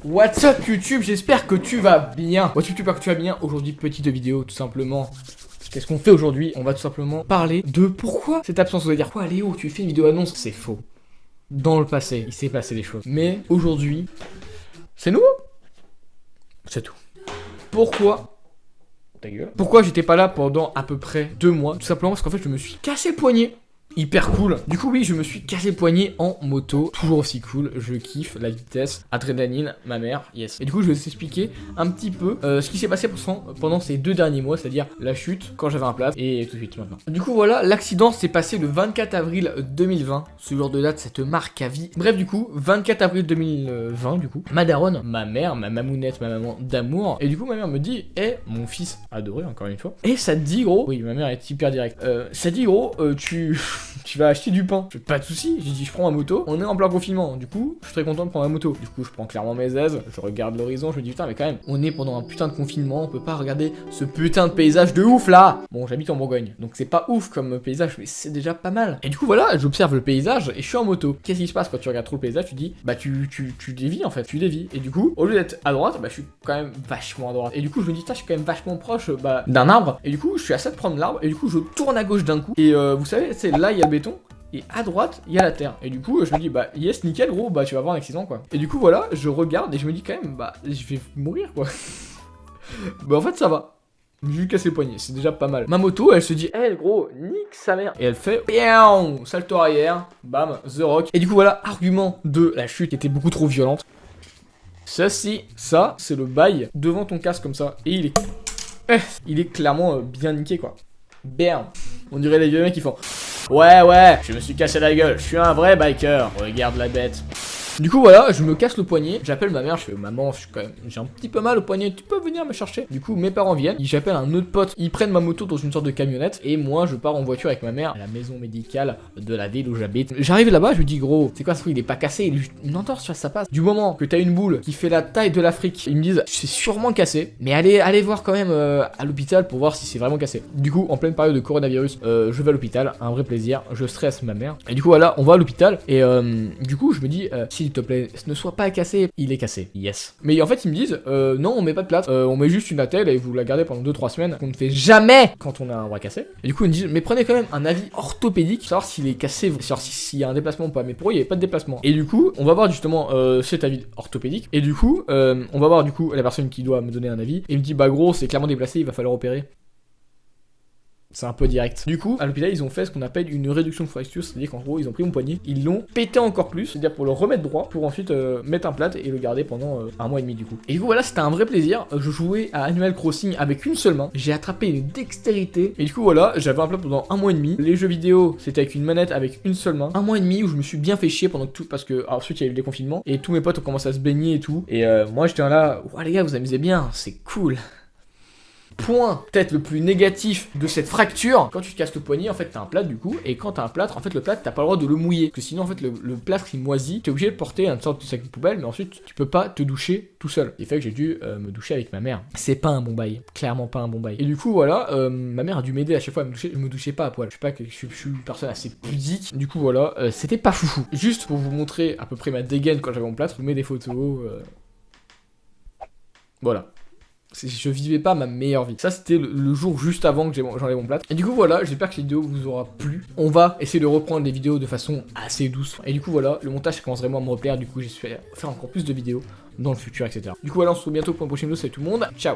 What's up YouTube, j'espère que tu vas bien. What's up YouTube, j'espère que tu vas bien. Aujourd'hui, petite vidéo tout simplement. Qu'est-ce qu'on fait aujourd'hui? On va tout simplement parler de pourquoi cette absence. Vous allez dire quoi Léo, tu fais une vidéo annonce? C'est faux. Dans le passé, il s'est passé des choses. Mais aujourd'hui, c'est nouveau. C'est tout. Pourquoi? Ta gueule. Pourquoi j'étais pas là pendant à peu près 2 mois? Tout simplement parce qu'en fait je me suis cassé le poignet. Hyper cool. Du coup oui, je me suis cassé le poignet en moto. Toujours aussi cool, je kiffe la vitesse, adrénaline, ma mère, yes. Et du coup je vais vous expliquer un petit peu ce qui s'est passé pendant ces 2 derniers mois, c'est-à-dire la chute, quand j'avais un plat, et tout de suite maintenant. Du coup voilà, l'accident s'est passé le 24 avril 2020. Ce genre de date, ça te marque à vie. Bref du coup, 24 avril 2020 du coup, ma daronne, ma mère, ma mamounette, ma maman d'amour. Et du coup ma mère me dit, mon fils adoré encore une fois. Et ça te dit gros, oui ma mère est hyper directe, ça te dit gros, tu vas acheter du pain. Je fais pas de soucis, j'ai dit je prends ma moto, on est en plein confinement, du coup je suis très content de prendre ma moto. Du coup je prends clairement mes aises, je regarde l'horizon, je me dis putain mais quand même, on est pendant un putain de confinement, on peut pas regarder ce putain de paysage de ouf là. Bon j'habite en Bourgogne, donc c'est pas ouf comme paysage, mais c'est déjà pas mal. Et du coup voilà, j'observe le paysage et je suis en moto. Qu'est-ce qui se passe quand tu regardes trop le paysage? Tu dis bah tu dévies en fait, tu dévies. Et du coup au lieu d'être à droite, bah je suis quand même vachement à droite. Et du coup je me dis putain je suis quand même vachement proche d'un arbre. Et du coup je suis à ça de prendre l'arbre et du coup je tourne à gauche d'un coup. Et vous savez, c'est là il y a le béton. Et à droite, il y a la terre. Et du coup, je me dis, bah, yes, nickel, gros, bah, tu vas avoir un accident, quoi. Et du coup, voilà, je regarde et je me dis quand même, bah, je vais mourir, quoi. Bah, en fait, ça va. J'ai juste cassé le poignet, c'est déjà pas mal. Ma moto, elle se dit, gros, nique sa mère. Et elle fait, salto arrière, bam, The Rock. Et du coup, voilà, argument de la chute qui était beaucoup trop violente. Ça, c'est le bail devant ton casque comme ça. Et il est clairement bien niqué, quoi. Bam. On dirait les vieux mecs qui font. Ouais, je me suis cassé la gueule, je suis un vrai biker, regarde la bête. Du coup voilà, je me casse le poignet, j'appelle ma mère, je fais maman, j'ai un petit peu mal au poignet, tu peux venir me chercher? Du coup mes parents viennent, j'appelle un autre pote, ils prennent ma moto dans une sorte de camionnette et moi je pars en voiture avec ma mère à la maison médicale de la ville où j'habite. J'arrive là-bas, je lui dis gros, c'est quoi ce truc, il est pas cassé, il est juste une entorse, ça passe. Du moment que t'as une boule qui fait la taille de l'Afrique, ils me disent c'est sûrement cassé, mais allez voir quand même à l'hôpital pour voir si c'est vraiment cassé. Du coup en pleine période de coronavirus, je vais à l'hôpital, un vrai plaisir, je stresse ma mère. Et du coup voilà, on va à l'hôpital et du coup je me dis s'il te plaît, ne sois pas cassé. Il est cassé, yes. Mais en fait ils me disent non on met pas de plâtre, on met juste une attelle et vous la gardez pendant 2-3 semaines, qu'on ne fait jamais quand on a un bras cassé. Et du coup ils me disent mais prenez quand même un avis orthopédique, savoir s'il est cassé, savoir s'il y a un déplacement ou pas. Mais pour eux il n'y avait pas de déplacement. Et du coup on va voir justement cet avis orthopédique. Et du coup on va voir du coup la personne qui doit me donner un avis. Et il me dit bah gros c'est clairement déplacé, il va falloir opérer. C'est un peu direct. Du coup, à l'hôpital, ils ont fait ce qu'on appelle une réduction de fracture, c'est-à-dire qu'en gros, ils ont pris mon poignet, ils l'ont pété encore plus, c'est-à-dire pour le remettre droit, pour ensuite mettre un plâtre et le garder pendant 1 mois et demi du coup. Et du coup, voilà, c'était un vrai plaisir. Je jouais à Animal Crossing avec une seule main, j'ai attrapé une dextérité, et du coup, voilà, j'avais un plâtre pendant 1 mois et demi. Les jeux vidéo, c'était avec une manette avec une seule main. 1 mois et demi où je me suis bien fait chier pendant tout, parce que ensuite, il y a eu le déconfinement, et tous mes potes ont commencé à se baigner et tout. Et moi, j'étais là, ouais, les gars, vous amusez bien, c'est cool. Point peut-être le plus négatif de cette fracture, quand tu te casses le poignet en fait t'as un plâtre du coup, et quand t'as un plâtre en fait le plâtre t'as pas le droit de le mouiller, parce que sinon en fait le plâtre il moisit, t'es obligé de porter une sorte de sac de poubelle, mais ensuite tu peux pas te doucher tout seul. Il fait que j'ai dû me doucher avec ma mère. C'est pas un bon bail, clairement pas un bon bail. Et du coup voilà, ma mère a dû m'aider à chaque fois à me doucher, je me douchais pas à poil, je sais pas que je suis une personne assez pudique, du coup voilà, c'était pas foufou. Juste pour vous montrer à peu près ma dégaine quand j'avais mon plâtre, je vous mets des photos, voilà. Je vivais pas ma meilleure vie. Ça c'était le jour juste avant que j'enlève mon plâtre. Et du coup voilà, j'espère que cette vidéo vous aura plu. On va essayer de reprendre les vidéos de façon assez douce. Et du coup voilà, le montage commence vraiment à me replaire. Du coup j'espère faire encore plus de vidéos dans le futur, etc. Du coup voilà, on se retrouve bientôt pour une prochaine vidéo. Salut tout le monde, ciao.